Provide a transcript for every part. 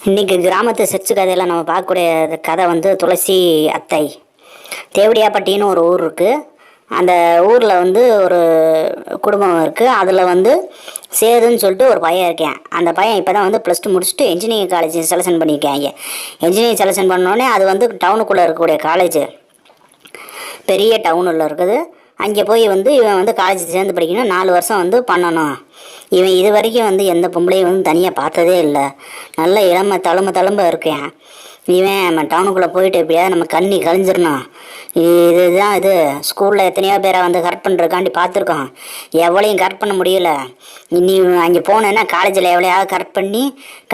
இன்றைக்கி கிராமத்து செச்சு கதையில் நம்ம பார்க்கக்கூடிய கதை வந்து துளசி அத்தை. தேவடியாப்பட்டின்னு ஒரு ஊர் இருக்குது. அந்த ஊரில் வந்து ஒரு குடும்பம் இருக்குது. அதில் வந்து சேதுன்னு சொல்லிட்டு ஒரு பையன் இருக்கேன். அந்த பையன் இப்போ தான் வந்து +2 முடிச்சுட்டு இன்ஜினியரிங் காலேஜ் செலெக்ஷன் பண்ணியிருக்காங்க. இன்ஜினியரிங் செலெக்ஷன் பண்ணோடனே அது வந்து டவுனுக்குள்ளே இருக்கக்கூடிய காலேஜ், பெரிய டவுனில் இருக்குது. அங்கே போய் வந்து இவன் வந்து காலேஜ் சேர்ந்து படிக்கணும், 4 வருஷம் வந்து பண்ணணும். இவன் இது வரைக்கும் வந்து எந்த பொம்பளையும் வந்து தனியாக பார்த்ததே இல்லை. நல்ல இளமை தழும்ப இருக்கேன். இவன் டவுனுக்குள்ளே போயிட்டு எப்படியாவது நம்ம கண்ணி கழிஞ்சிடணும். இதுதான் இது. ஸ்கூலில் எத்தனையோ பேரை வந்து கரெக்ட் பண்ணுறதுக்காண்டி பார்த்துருக்கோம், எவ்வளையும் கரெக்ட் பண்ண முடியல. இனி அங்கே போனேன்னா காலேஜில் எவ்வளையாவது கரெக்ட் பண்ணி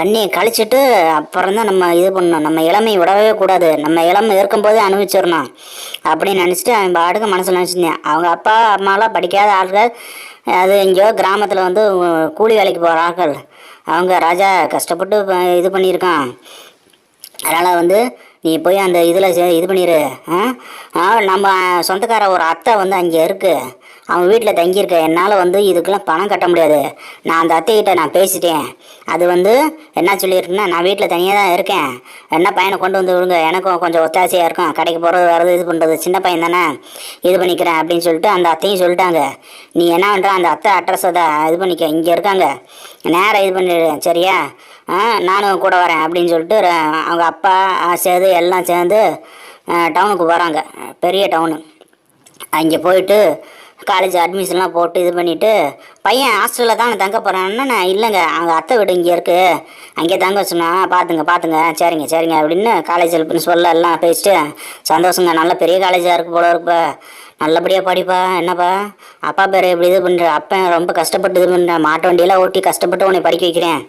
கண்ணியை கழிச்சிட்டு அப்புறம் தான் நம்ம இது பண்ணணும். நம்ம இளமையை விடவே கூடாது, நம்ம இளமை இருக்கும்போதே அனுபவிச்சிடணும் அப்படின்னு நினச்சிட்டு அவன் பாட்டுக்கு மனசில் நினச்சிருந்தேன். அவங்க அப்பா அம்மாலாம் படிக்காத ஆட்கள், அது எங்கேயோ கிராமத்தில் வந்து கூலி வேலைக்கு போகிற ஆட்கள். அவங்க ராஜா கஷ்டப்பட்டு இது பண்ணியிருக்கான். அதனால் வந்து நீ போய் அந்த இதில் இது பண்ணிடு. நம்ம சொந்தக்கார ஒரு அத்தை வந்து அங்கே இருக்குது, அவன் வீட்டில் தங்கியிருக்க. என்னால் வந்து இதுக்கெல்லாம் பணம் கட்ட முடியாது. நான் அந்த அத்தைக்கிட்ட நான் பேசிட்டேன். அது வந்து என்ன சொல்லியிருக்குன்னா, நான் வீட்டில் தனியாக தான் இருக்கேன், என்ன பையனை கொண்டு வந்து விடுங்க, எனக்கும் கொஞ்சம் ஒத்தாசையாக இருக்கும், கடைக்கு போகிறது வர்றது இது பண்ணுறது, சின்ன பையன் தானே இது பண்ணிக்கிறேன் அப்படின்னு சொல்லிட்டு அந்த அத்தையும் சொல்லிட்டாங்க. நீ என்ன பண்ணுற, அந்த அத்தை அட்ரஸை தான் இது பண்ணிக்க, இங்கே இருக்காங்க, நேராக இது பண்ணிடு சரியா, நானும் கூட வரேன் அப்படின்னு சொல்லிட்டு அவங்க அப்பா சேது எல்லாம் சேர்ந்து டவுனுக்கு போகிறாங்க, பெரிய டவுனு. அங்கே போயிட்டு காலேஜ் அட்மிஷன்லாம் போட்டு இது பண்ணிவிட்டு, பையன் ஹாஸ்டலில் தான் தங்க போகிறான்னா, நான் இல்லைங்க அவங்க அத்தை வீடு இங்கே இருக்குது, அங்கே தங்க வச்சுனா பார்த்துங்க சரிங்க அப்படின்னு காலேஜில் பிரின்ஸ்பல் எல்லாம் பேசிட்டு, சந்தோஷங்க, நல்ல பெரிய காலேஜாக இருக்குது போல இருக்குப்பா, நல்லபடியாக படிப்பா, என்னப்பா அப்பா பேர் எப்படி இது பண்ணுற, அப்போ ரொம்ப கஷ்டப்பட்டு இது பண்ணுறேன், மாட்டு வண்டியெல்லாம் ஓட்டி கஷ்டப்பட்டு உன்னை படிக்க வைக்கிறேன்.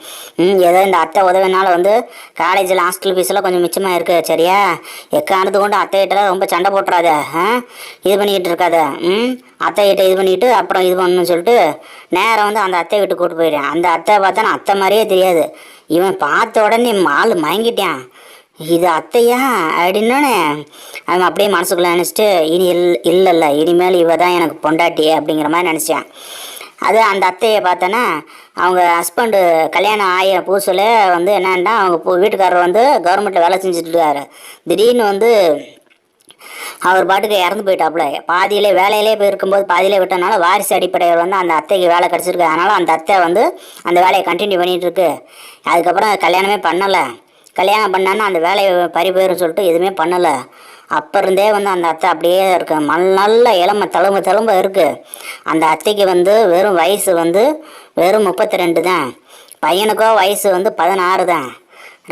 ஏதோ இந்த அத்தை உதவினால வந்து காலேஜில் ஹாஸ்டல் ஃபீஸெல்லாம் கொஞ்சம் மிச்சமாக இருக்குது சரியா, எக்கானது கொண்டு அத்தைகிட்டலாம் ரொம்ப சண்டை போட்டுறாத, இது பண்ணிக்கிட்டு இருக்காத. அத்தைகிட்ட இது பண்ணிவிட்டு அப்புறம் இது பண்ணணும்னு சொல்லிட்டு நேரம் வந்து அந்த அத்தை வீட்டுக்கு கூப்பிட்டு போயிடுறேன். அந்த அத்தை பார்த்தா அத்தை மாதிரியே தெரியாது. இவன் பார்த்த உடனே ஆள் மயங்கிட்டான். இது அத்தையா அப்படின்னோடனே அவன் அப்படியே மனசுக்குள்ளே நினச்சிட்டு, இனி இல்லை இனிமேல் இவ தான் எனக்கு பொண்டாட்டி அப்படிங்கிற மாதிரி நினச்சேன். அது அந்த அத்தையை பார்த்தோன்னா, அவங்க ஹஸ்பண்டு கல்யாணம் ஆகிய புதுசில் வந்து என்னன்னா, அவங்க வீட்டுக்காரர் வந்து கவர்மெண்ட்டில் வேலை செஞ்சுட்டு இருக்காரு. திடீர்னு வந்து அவர் பாட்டுக்கு இறந்து போயிட்டாப்புல. பாதியிலே வேலையிலே போயிருக்கும்போது பாதியிலே விட்டனால வாரிசு அடிப்படையில் வந்து அந்த அத்தைக்கு வேலை கிடச்சிருக்கு. அதனால் அந்த அத்தை வந்து அந்த வேலையை கண்டினியூ பண்ணிகிட்ருக்கு. அதுக்கப்புறம் கல்யாணமே பண்ணலை. கல்யாணம் பண்ணான்னா அந்த வேலையை போயிரும் சொல்லிட்டு எதுவுமே பண்ணலை. அப்போ இருந்தே வந்து அந்த அத்தை அப்படியே இருக்கு, நல்ல இளமை தழும்ப இருக்குது. அந்த அத்தைக்கு வந்து வெறும் வயசு வந்து வெறும் 32 தான், பையனுக்கோ வயசு வந்து 16 தான்.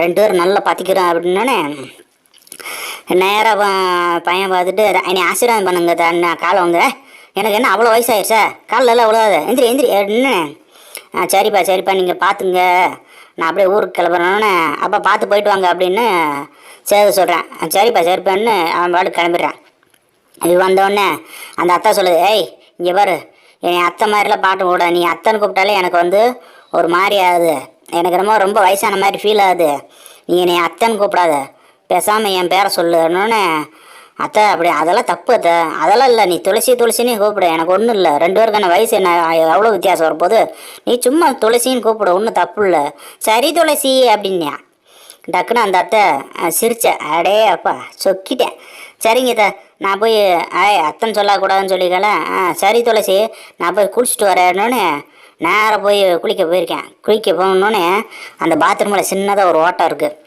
2 பேரும் நல்லா பற்றிக்கிறோம் அப்படின்னோடனே நேராக பையன் பார்த்துட்டு, என்னை ஆசீர்வாதம் பண்ணுங்க தான் காலை வாங்க, எனக்கு என்ன அவ்வளோ வயசாகிடுச்சா, காலில் எல்லாம் அவ்வளோ எந்திரி அப்படின்னு. சரிப்பா நீங்கள் பார்த்துங்க, நான் அப்படியே ஊருக்கு கிளம்புறேன்னு, அப்போ பார்த்து போயிட்டு வாங்க அப்படின்னு சேது சொல்கிறேன். சரிப்பான்னு அவன் பாட்டு கிளம்பிடுறான். இது வந்தோடனே அந்த அத்தை சொல்லுது, ஏய் இங்கே பாரு, என் அத்தை மாதிரிலாம் பாட்டு கூட, நீ அத்தைன்னு கூப்பிட்டாலே எனக்கு வந்து ஒரு மாதிரி ஆகுது, எனக்கு ரொம்ப வயசான மாதிரி ஃபீல் ஆகுது, நீ என்னை அத்தைன்னு கூப்பிடாத, பேசாமல் என் பேரை சொல்லுன்னொன்னே, அத்தை அப்படி அதெல்லாம் தப்பு அத்தை, அதெல்லாம் இல்லை, நீ துளசின்னு கூப்பிடு, எனக்கு ஒன்றும் இல்லை, 2 பேருக்கான வயசு என்ன எவ்வளோ வித்தியாசம் வரும்போது, நீ சும்மா துளசின்னு கூப்பிடு, ஒன்றும் தப்பு இல்லை, சரி துளசி அப்படின்னா. டக்குன்னு அந்த அத்தை சிரிச்சேன், அடே அப்பா சொக்கிட்டேன். சரிங்க அத்தை, நான் போய் அத்தைன்னு சொல்லக்கூடாதுன்னு சொல்லிக்கல, சரி துளசி நான் போய் குளிச்சுட்டு வரேன்னொன்னே நேராக போய் குளிக்க போகணுன்னே அந்த பாத்ரூமில் சின்னதாக ஒரு ஓட்டம் இருக்குது.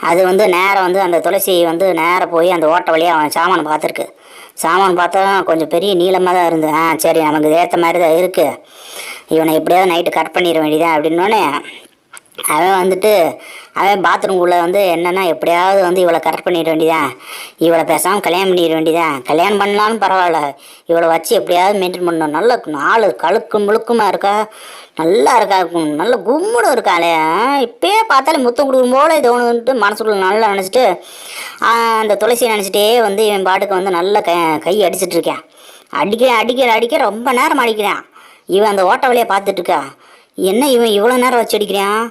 அது வந்து நேராக வந்து அந்த துளசி வந்து நேராக போய் அந்த ஓட்ட வழியாக அவன் சாமான் பார்த்துருக்கு. சாமான் பார்த்தா கொஞ்சம் பெரிய நீளமாக தான் இருந்து, சரி நமக்கு ஏற்ற மாதிரி தான் இருக்குது, இவனை எப்படியாவது நைட்டு கட் பண்ணிட வேண்டியதான் அப்படின்னோடனே அவன் வந்துட்டு அவன் பாத்ரூம்குள்ளே வந்து என்னென்னா எப்படியாவது வந்து இவளை கரெக்ட் பண்ணிட வேண்டியதான், இவளை பேசாமல் கல்யாணம் பண்ணிட வேண்டியதான், கல்யாணம் பண்ணலான்னு பரவாயில்ல, இவளை வச்சு எப்படியாவது மெயின்டைன் பண்ணணும், நல்ல 4 கழுக்கும் முழுக்குமாக இருக்கா, நல்லா இருக்கா, நல்ல கும்முடும் இருக்காளே, இப்போயே பார்த்தாலே முத்தம் கொடுக்கும் போல இது ஒன்றுன்ட்டு மனசுக்குள்ள நல்லா நினச்சிட்டு அந்த துளசியை நினச்சிட்டே வந்து இவன் பாட்டுக்கு வந்து நல்ல கை அடிச்சிட்ருக்கேன். அடிக்க ரொம்ப நேரம் அடிக்கிறான். இவன் அந்த ஓட்ட வழியை பார்த்துட்ருக்கா, என்ன இவன் இவ்வளோ நேரம் வச்சு அடிக்கிறான்,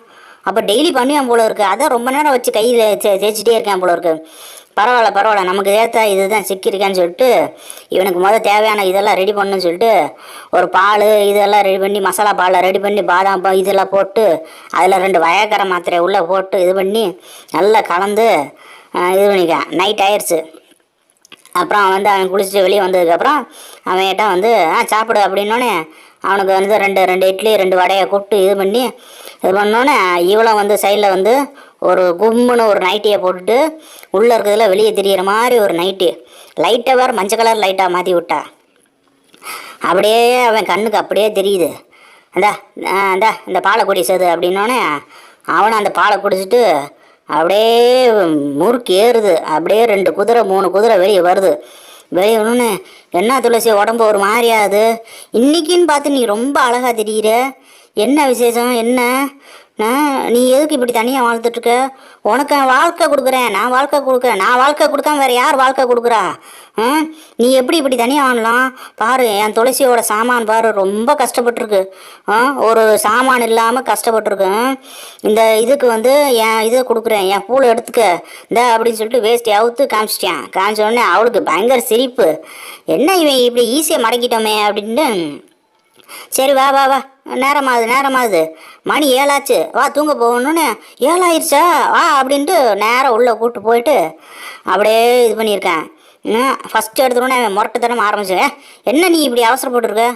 அப்போ டெய்லி பண்ணுவான் போல இருக்குது, அதான் ரொம்ப நேரம் வச்சு கையில் தேய்ச்சிட்டே இருக்கான் போல இருக்குது. பரவாயில்ல பரவாயில்ல, நமக்கு ஏற்ற இதுதான் சிக்கியிருக்கான்னு சொல்லிட்டு இவனுக்கு தேவையான இதெல்லாம் ரெடி பண்ணணும்னு சொல்லிட்டு ஒரு பால் இதெல்லாம் ரெடி பண்ணி மசாலா பாலை ரெடி பண்ணி பாதாம் இதெல்லாம் போட்டு அதில் 2 வயக்கரை மாத்திரை உள்ளே போட்டு இது பண்ணி நல்லா கலந்து இது பண்ணிக்கான். நைட் ஆயிடுச்சு. அப்புறம் அவன் குளிச்சுட்டு வெளியே வந்ததுக்கப்புறம் அவன்கிட்ட சாப்பிடு அப்படின்னோடனே அவனுக்கு ரெண்டு இட்லி 2 வடையை கூப்பிட்டு இது பண்ணோன்னே இவளும் சைடில் ஒரு கும்முன்னு ஒரு நைட்டியை போட்டுட்டு உள்ளே இருக்கிறதுல வெளியே தெரிகிற மாதிரி ஒரு நைட்டி லைட்டை வேறு மஞ்சள் கலர் லைட்டாக மாற்றி விட்டா. அப்படியே அவன் கண்ணுக்கு அப்படியே தெரியுது. இந்த பாலை குடி சேது அப்படின்னோடனே அவனும் அந்த பாலை குடிச்சிட்டு அப்படியே முறுக்கு ஏறுது. அப்படியே 2 குதிரை 3 குதிரை வெளியே வருது. வெளியே ஒன்று என்ன துளசி உடம்பு ஒரு மாதிரியாது, இன்னைக்குன்னு பார்த்து நீ ரொம்ப அழகாக தெரிகிற, என்ன விசேஷம் என்ன? நீ எதுக்கு இப்படி தனியாக வாழ்ந்துட்டுருக்க? உனக்கு வாழ்க்கை கொடுக்குறேன், நான் வாழ்க்கை கொடுக்காம வேறு யார் வாழ்க்கை கொடுக்குறா? நீ எப்படி இப்படி தனியாக வாழலாம்? பாரு, என் துளசியோட சாமான் பாரு, ரொம்ப கஷ்டப்பட்டுருக்கு. ஒரு சாமான் இல்லாமல் கஷ்டப்பட்டுருக்கு. இந்த இதுக்கு என் இதை கொடுக்குறேன், என் பூலை எடுத்துக்க அப்படின்னு சொல்லிட்டு வேஸ்ட் அவுத்து காமிச்சிட்டேன். காமிச்சோடனே அவளுக்கு பயங்கர சிரிப்பு. என்ன இவன் இப்படி ஈஸியாக மடக்கிட்டோமே அப்படின்ட்டு, சரி வா வா வா, நேரமாகுது, மணி 7 ஆச்சு, வா தூங்க போகணுன்னு. 7 ஆயிடுச்சா வா அப்படின்ட்டு நேராக உள்ளே கூப்பிட்டு போயிட்டு அப்படியே இது பண்ணியிருக்கேன். ஃபஸ்ட்டு எடுத்துனோடனே முரட்டுத்தனம் ஆரம்பிச்சேன். என்ன நீ இப்படி அவசரப்பட்டுருக்க?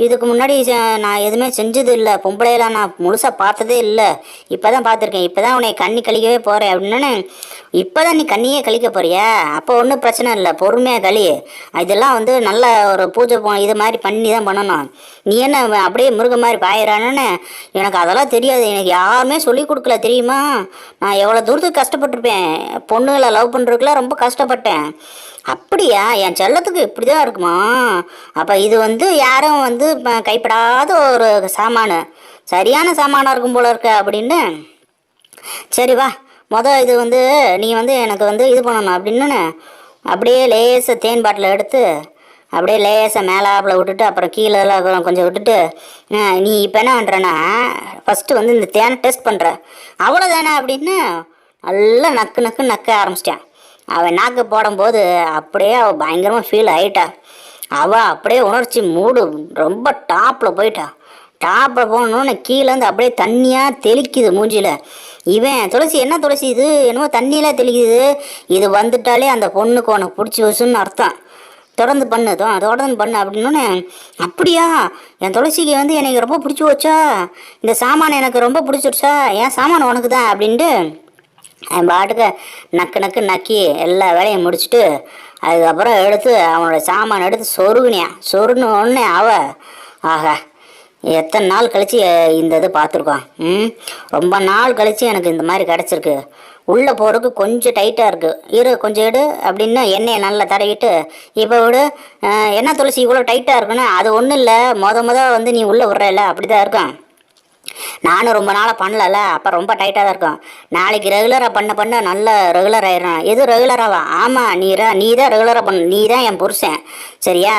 இதுக்கு முன்னாடி நான் எதுவுமே செஞ்சது இல்லை, பொம்பளையெல்லாம் நான் முழுசாக பார்த்ததே இல்லை, இப்போ தான் பார்த்துருக்கேன், இப்போ தான் உன்னை கண்ணி கழிக்கவே போகிறேன் அப்படின்னு. இப்போ தான் நீ கண்ணியே கழிக்க போறியா? அப்போ ஒன்றும் பிரச்சனை இல்லை, பொறுமையாக களி. இதெல்லாம் நல்ல ஒரு பூஜை இது மாதிரி பண்ணி தான் பண்ணணும். நீ என்ன அப்படியே மிருகம் மாதிரி பாயிறானு? எனக்கு அதெல்லாம் தெரியாது, எனக்கு யாருமே சொல்லி கொடுக்கல தெரியுமா? நான் எவ்வளோ தூரத்துக்கு கஷ்டப்பட்டிருப்பேன், பொண்ணுகளை லவ் பண்ணுறதுக்குலாம் ரொம்ப கஷ்டப்பட்டேன். அப்படியா? என் செல்லத்துக்கு இப்படி தான் இருக்குமா? அப்போ இது யாரும் கைப்படாத ஒரு சாமானு, சரியான சாமானாக இருக்கும் போல இருக்க அப்படின்னு. சரி வா, இது நீ எனக்கு இது பண்ணணும் அப்படின்னு அப்படியே லேசாக தேன் பாட்டில் எடுத்து அப்படியே லேசாக மேலாப்பில் விட்டுட்டு அப்புறம் கீழெல்லாம் கொஞ்சம் விட்டுட்டு, நீ இப்போ என்ன பண்ணுறேன்னா ஃபஸ்ட்டு இந்த தேனை டெஸ்ட் பண்ணுற, அவ்வளோதானே அப்படின்னு நல்லா நக்க ஆரம்பிச்சிட்டேன். அவன் நாக்கு போடும்போது அப்படியே அவள் பயங்கரமாக ஃபீல் ஆகிட்டா. அவள் அப்படியே உணர்ச்சி மூடு ரொம்ப டாப்பில் போயிட்டா. டாப்பில் போனோன்னு கீழேருந்து அப்படியே தண்ணியாக தெளிக்குது மூஞ்சியில். இவன் துளசி என்ன துளசி இது என்னமோ தண்ணியெல்லாம் தெளிக்குது, இது வந்துட்டாலே அந்த பொண்ணுக்கு உனக்கு பிடிச்சி வச்சுன்னு அர்த்தம், தொடர்ந்து பண்ணு அப்படின்னு. அப்படியா? என் துளசிக்கு எனக்கு ரொம்ப பிடிச்சி வச்சா, இந்த சாமான் எனக்கு ரொம்ப பிடிச்சிருச்சா, என் சாமான் உனக்கு தான் அப்படின்ட்டு என் பாட்டுக்கு நக்கு நக்கி எல்லா வேலையும் முடிச்சுட்டு அதுக்கப்புறம் எடுத்து அவனோட சாமான் எடுத்து சொருன்னு ஒன்று ஆகா எத்தனை நாள் கழித்து இந்த இது பார்த்துருக்கோம். ரொம்ப நாள் கழித்து எனக்கு இந்த மாதிரி கிடச்சிருக்கு. உள்ளே போகிறதுக்கு கொஞ்சம் டைட்டாக இருக்குது, கொஞ்சம் எடு அப்படின்னு எண்ணெயை நல்லா தடவிட்டு, இப்போ விடு. என்ன துளசி இவ்வளோ டைட்டாக இருக்குன்னு? அது ஒன்றும் இல்லை, நீ உள்ளே விட்றல அப்படி தான் இருக்கும். நானும் ரொம்ப நாளாக பண்ணல, அப்போ ரொம்ப டைட்டாக தான் இருக்கும். நாளைக்கு ரெகுலராக பண்ண நல்லா ரெகுலர் ஆயிடும். எது ரெகுலராவா? ஆமாம், நீ தான் ரெகுலராக பண்ண, நீ தான் என் புருஷன், சரியா?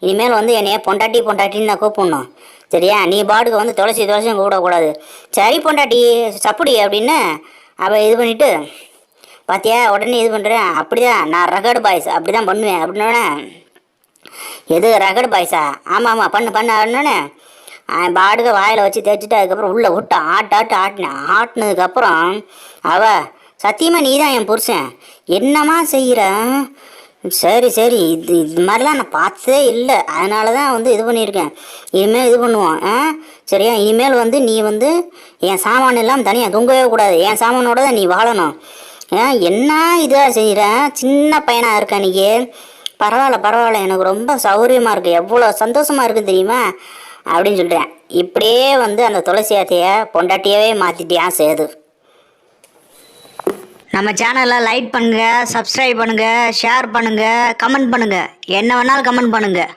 இனிமேல் என்னைய பொண்டாட்டின்னு நான் கூப்பிடணும், சரியா? நீ பாட்டுக்கு துளசியும் கூடக்கூடாது. சரி பொண்டாட்டி சப்புடி அப்படின்னு அவள் இது பண்ணிவிட்டு, பார்த்தியா உடனே இது பண்ணுறேன், அப்படிதான் நான் ரகடு பாய்ஸ் அப்படி தான் பண்ணுவேன் அப்படின்னோடனே, எது ரகடு பாய்ஸா? ஆமாம் பண்ணு அப்படின்னோடனே பாடுக வாயில் வச்சு தேய்ச்சிட்டு அதுக்கப்புறம் உள்ளே விட்டு ஆட்டினதுக்கப்புறம் அவள் சத்தியமாக நீ தான் என் புருஷன், என்னம்மா செய்கிற? சரி இது மாதிரிலாம் நான் பார்த்ததே இல்லை, அதனால தான் இது பண்ணியிருக்கேன். இனிமேல் இது பண்ணுவோம் சரியா? இனிமேல் நீ என் சாமான் எல்லாம் தனியாக தூங்கவே கூடாது, என் சாமானோட தான் நீ வாழணும். என்ன இதாக செய்கிற? சின்ன பையனாக இருக்க நீ. பரவாயில்ல, எனக்கு ரொம்ப சௌகரியமாக இருக்குது, எவ்வளோ சந்தோஷமாக இருக்குது தெரியுமா அப்படின்னு சொல்கிறேன். இப்படியே அந்த துளசி ஆத்தையை பொண்டாட்டியவே மாற்றிட்டியான் சேது. நம்ம சேனலை லைக் பண்ணுங்கள், சப்ஸ்கிரைப் பண்ணுங்கள், ஷேர் பண்ணுங்கள், கமெண்ட் பண்ணுங்கள், என்ன வேணாலும் கமெண்ட் பண்ணுங்கள்.